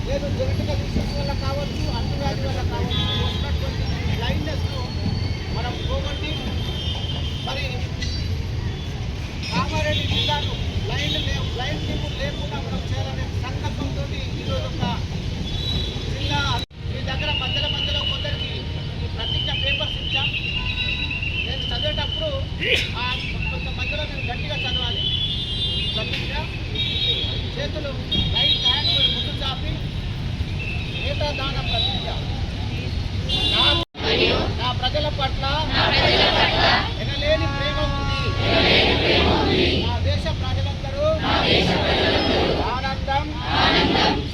లేదు జెనెటికల్ ఇష్యూస్ వల్ల కావచ్చు, అంటువ్యాధి వల్ల కావచ్చు, వస్తున్నటువంటి బ్లైండ్నెస్ను మనం పోగొట్టి మరి కామారెడ్డి జిల్లాను బ్లైండ్ పీపుల్ లేకుండా మనం చేయాలనే సంకల్పంతో ఈరోజు ఒక జిల్లా మీ దగ్గర మధ్యలో కొందరికి ఈ ప్రతిజ్ఞ పేపర్స్ ఇచ్చాం. నేను చదివేటప్పుడు కొంత మధ్యలో నేను గట్టిగా చదవాలి. ప్రతిజ్ఞ చేతులు రైట్ హ్యాండ్ ముందు చాపి నేత్రదాన ప్రతిజ్ఞ. నా ప్రజల పట్ల ఎనలేని ప్రేమ ఉంది. నా దేశ ప్రజలందరూ ఆనందం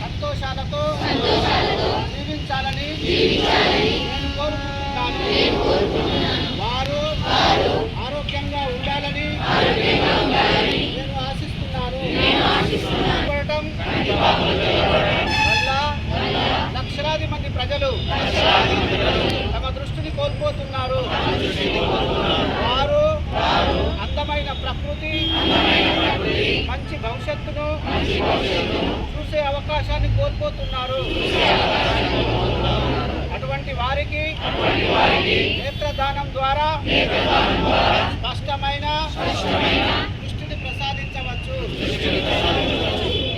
సంతోషాలతో జీవించాలని నేను కోరుకుంటున్నాను. వారు ఆరోగ్యంగా ఉండాలని నేను ఆశిస్తున్నాను. వల్ల లక్షలాది మంది ప్రజలు తమ దృష్టిని కోల్పోతున్నారు. వారు అందమైన ప్రకృతి, మంచి భవిష్యత్తును చూసే అవకాశాన్ని కోల్పోతున్నారు. అటువంటి వారికి నేత్రదానం ద్వారా స్పష్టమైన దృష్టిని ప్రసాదించవచ్చు.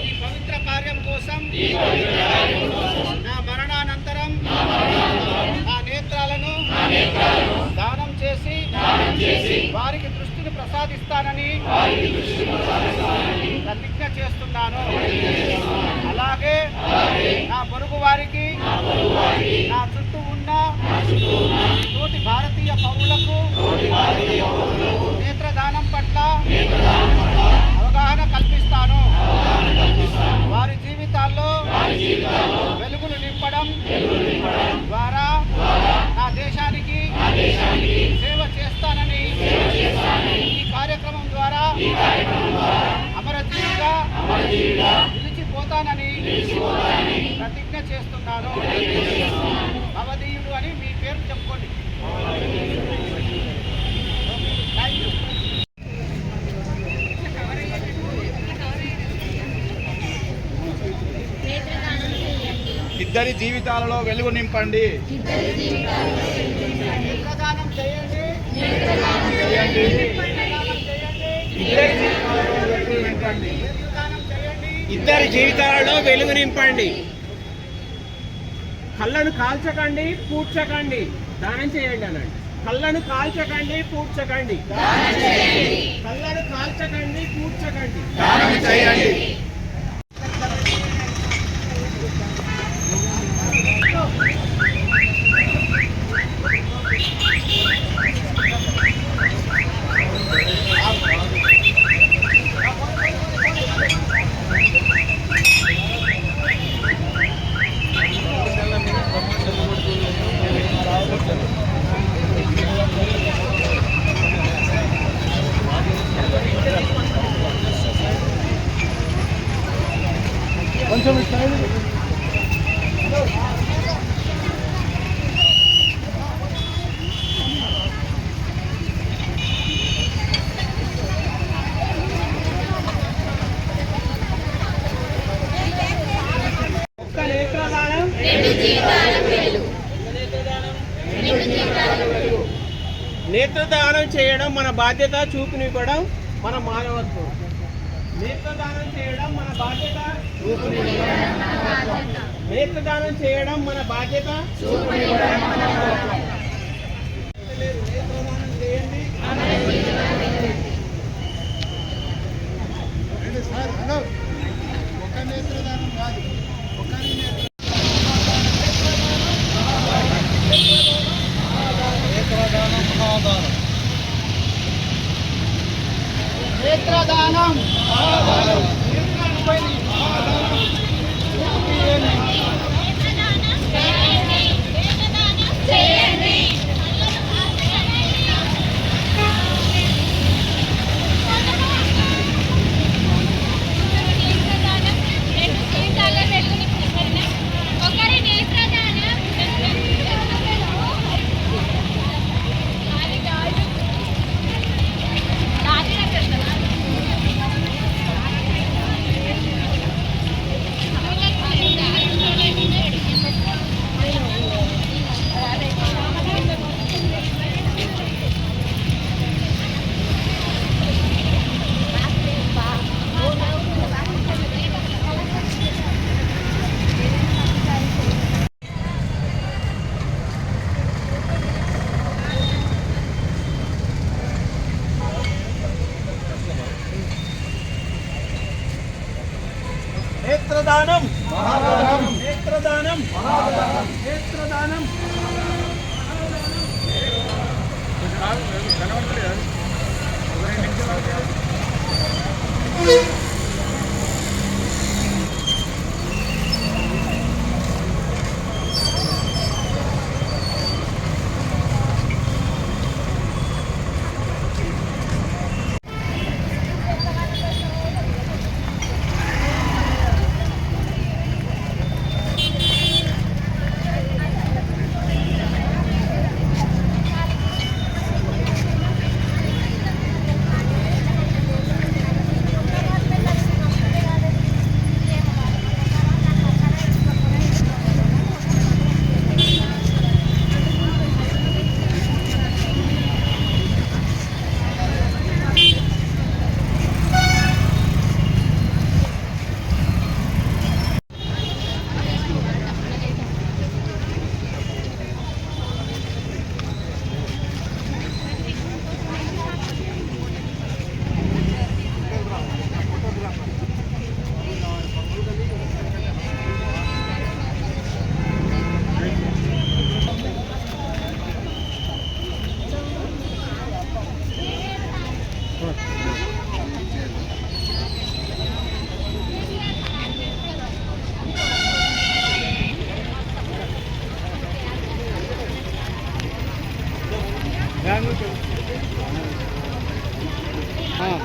ఈ పవిత్ర కార్యం కోసం నా మరణానంతరం నా నేత్రాలను దానం చేసి వారికి దృష్టిని ప్రసాదిస్తానని ప్రతిజ్ఞ చేస్తున్నాను. అలాగే నా పొరుగు వారికి, నా చుట్టూ ఉన్న తోటి భారతీయ పౌరులకు నేత్రదానం పట్ల అవగాహన కల్పిస్తాను. వారి జీవితాల్లో వెలుగులు నింపడం ద్వారా నా దేశానికి సేవ చేస్తానని ఈ కార్యక్రమం ద్వారా అమరజీవిగా నిలిచిపోతానని ప్రతిజ్ఞ చేస్తున్నాను. అవధీయుడు అని మీ పేరు చెప్పుకోండి. Thank you. ఇద్దరి జీవితాలలో వెలుగు నింపండి. నేత్రదానం చేయండి. ఇద్దరి జీవితాలలో వెలుగు నింపండి. కళ్ళను కాల్చకండి, పూడ్చకండి, దానం చేయండి అనండి. కళ్ళను కాల్చకండి, పూడ్చకండి, కళ్ళను కాల్చకండి, పూడ్చకండి, దానం చేయండి. కొంచెం నేత్రదానం చేయడం మన బాధ్యత, చూపునివ్వడం మన మానవత్వం. నేత్రదానం చేయడం మన బాధ్యత, చూపునివ్వడం మన బాధ్యత. నేత్రదానం చేయడం మన బాధ్యత. నేత్రదానం చేయండి. ఒక నేత్రదానం కాదు, ఒకరి నేత్రదానం నేత్రదానం నేత్రదానం నేత్రదానం. हाँ